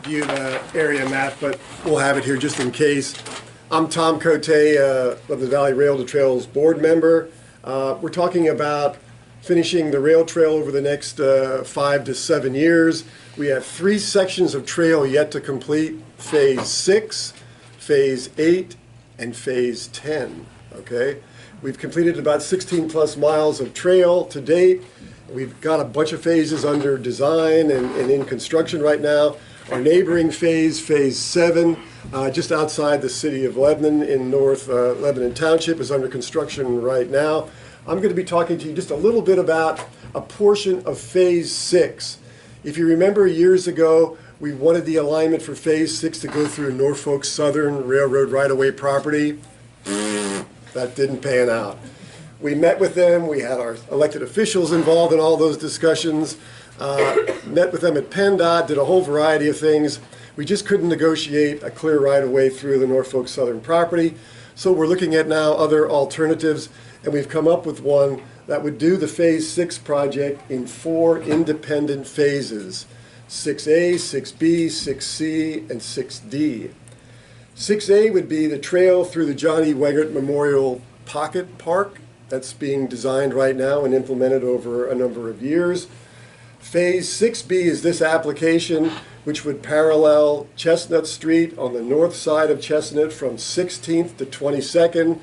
view the area map, but we'll have it here just in case. I'm Tom Cote, of the Valley Rail to Trails board member. We're talking about finishing the rail trail over the next 5 to 7 years. We have 3 sections of trail yet to complete: Phase 6, Phase 8, and Phase 10. Okay, we've completed about 16 plus miles of trail to date. We've got a bunch of phases under design and in construction right now. Our neighboring phase, Phase 7, just outside the city of Lebanon in North Lebanon Township, is under construction right now. I'm going to be talking to you just a little bit about a portion of Phase 6. If you remember years ago, we wanted the alignment for Phase 6 to go through Norfolk Southern Railroad right-of-way property. That didn't pan out. We met with them, we had our elected officials involved in all those discussions, met with them at PennDOT, did a whole variety of things. We just couldn't negotiate a clear right-of-way through the Norfolk Southern property. So we're looking at now other alternatives, and we've come up with one that would do the Phase 6 project in 4 independent phases: 6A, 6B, 6C, and 6D. 6A would be the trail through the Wengert Memorial Park. That's being designed right now and implemented over a number of years. Phase 6B is this application, which would parallel Chestnut Street on the north side of Chestnut from 16th to 22nd,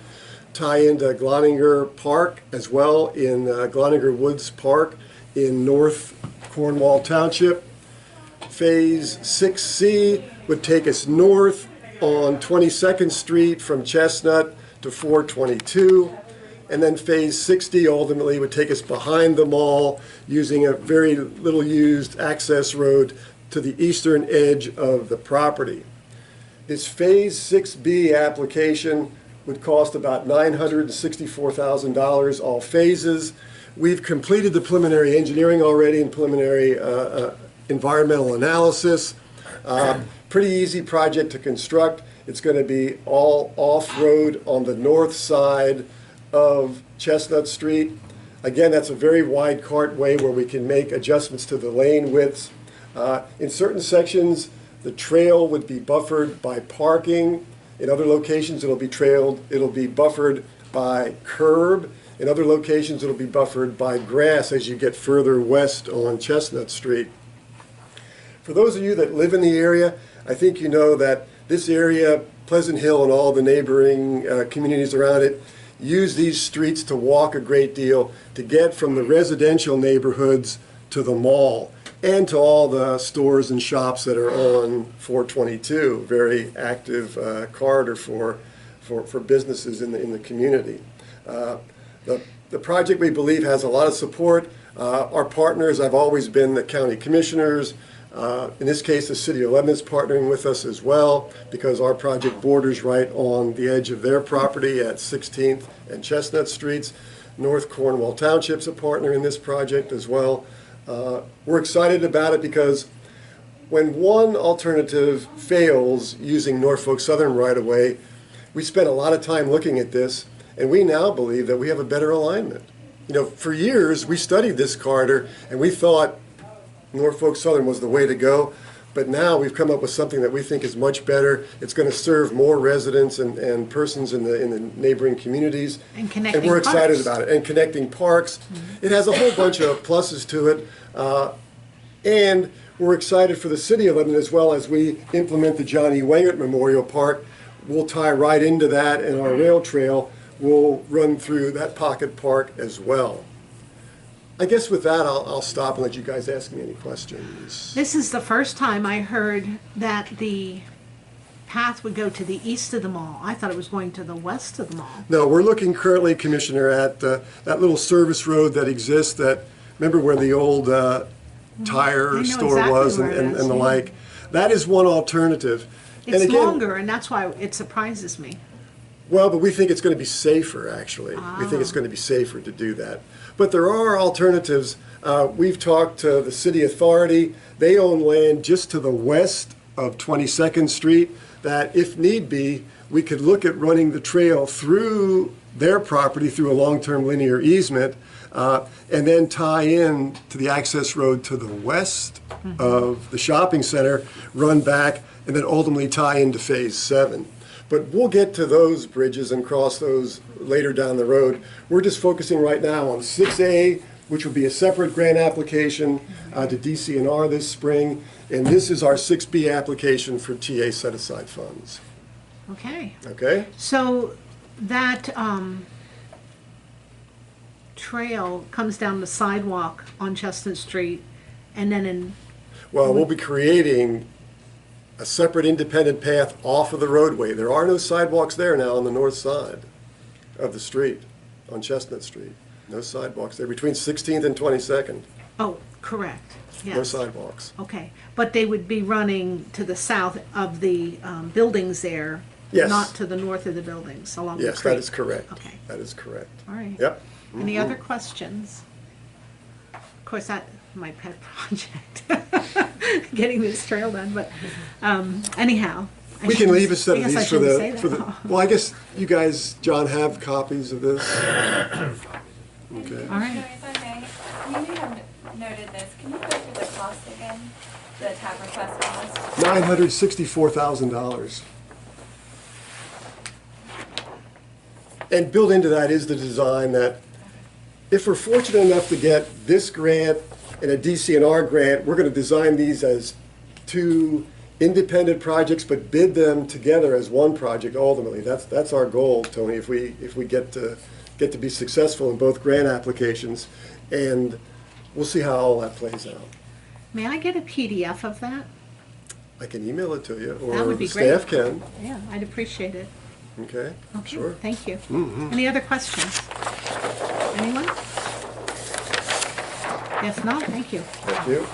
tie into Gloninger Park as well in Gloninger Woods Park in North Cornwall Township. Phase 6C would take us north on 22nd Street from Chestnut to 422. And then Phase 6D ultimately would take us behind the mall using a very little used access road to the eastern edge of the property. This Phase 6B application would cost about $964,000, all phases. We've completed the preliminary engineering already and preliminary environmental analysis. Pretty easy project to construct. It's going to be all off-road on the north side of Chestnut Street. Again, that's a very wide cartway where we can make adjustments to the lane widths. In certain sections, the trail would be buffered by parking. In other locations, it'll be buffered by curb. In other locations, it'll be buffered by grass as you get further west on Chestnut Street. For those of you that live in the area, I think you know that this area, Pleasant Hill and all the neighboring communities around it, use these streets to walk a great deal to get from the residential neighborhoods to the mall and to all the stores and shops that are on 422. Very active corridor for businesses in the community. The project, we believe, has a lot of support. Our partners have always been the county commissioners. In this case, the city of Lebanon is partnering with us as well because our project borders right on the edge of their property at 16th and Chestnut Streets. North Cornwall Township's a partner in this project as well. We're excited about it because when one alternative fails using Norfolk Southern right-of-way, we spent a lot of time looking at this, and we now believe that we have a better alignment. You know, for years we studied this corridor and we thought Norfolk Southern was the way to go, but now we've come up with something that we think is much better. It's going to serve more residents and persons in the neighboring communities, and we're excited about it. And connecting parks. Mm-hmm. It has a whole bunch of pluses to it, and we're excited for the city of Lebanon as well as we implement the Wengert Memorial Park. We'll tie right into that, and our rail trail will run through that pocket park as well. I guess with that, I'll stop and let you guys ask me any questions. This is the first time I heard that the path would go to the east of the mall. I thought it was going to the west of the mall. No, we're looking currently, Commissioner, at that little service road that exists, that, remember where the old tire store exactly was and the like. That is one alternative. It's and again, longer, and that's why it surprises me. Well, but we think it's going to be safer, actually. We think it's going to be safer to do that. But there are alternatives. We've talked to the city authority. They own land just to the west of 22nd Street, that if need be, we could look at running the trail through their property through a long-term linear easement, and then tie in to the access road to the west of the shopping center, run back, and then ultimately tie into Phase 7. But we'll get to those bridges and cross those later down the road. We're just focusing right now on 6A, which will be a separate grant application to DCNR this spring, and this is our 6B application for TA set-aside funds. Okay. Okay? So that trail comes down the sidewalk on Chestnut Street, and then in... Well, we'll be creating a separate independent path off of the roadway. There are no sidewalks there now on the north side of the street, on Chestnut Street. No sidewalks there, between 16th and 22nd. Oh, correct. Yes. No sidewalks. Okay, but they would be running to the south of the buildings there, Yes. not to the north of the buildings along the Yes, creek. that is correct. Okay. That is correct. All right. Yep. Any other questions? Of course, that's my pet project, getting this trail done, but anyhow. I We can shouldn't- leave a set I of guess I these shouldn't say for the, that. well, I guess you guys, John, have copies of this? Okay. All right. If I may, you may have noted this. Can you go through the cost again? The TAP request cost? $964,000. And built into that is the design that if we're fortunate enough to get this grant and a DCNR grant, we're going to design these as two independent projects, but bid them together as one project ultimately. That's our goal, Tony, if we get to be successful in both grant applications, and we'll see how all that plays out. May I get a PDF of that? I can email it to you, That or would be the staff great. can. Yeah, I'd appreciate it. Okay, Okay, sure. thank you. Any other questions? Anyone? If not, thank you. Thank you.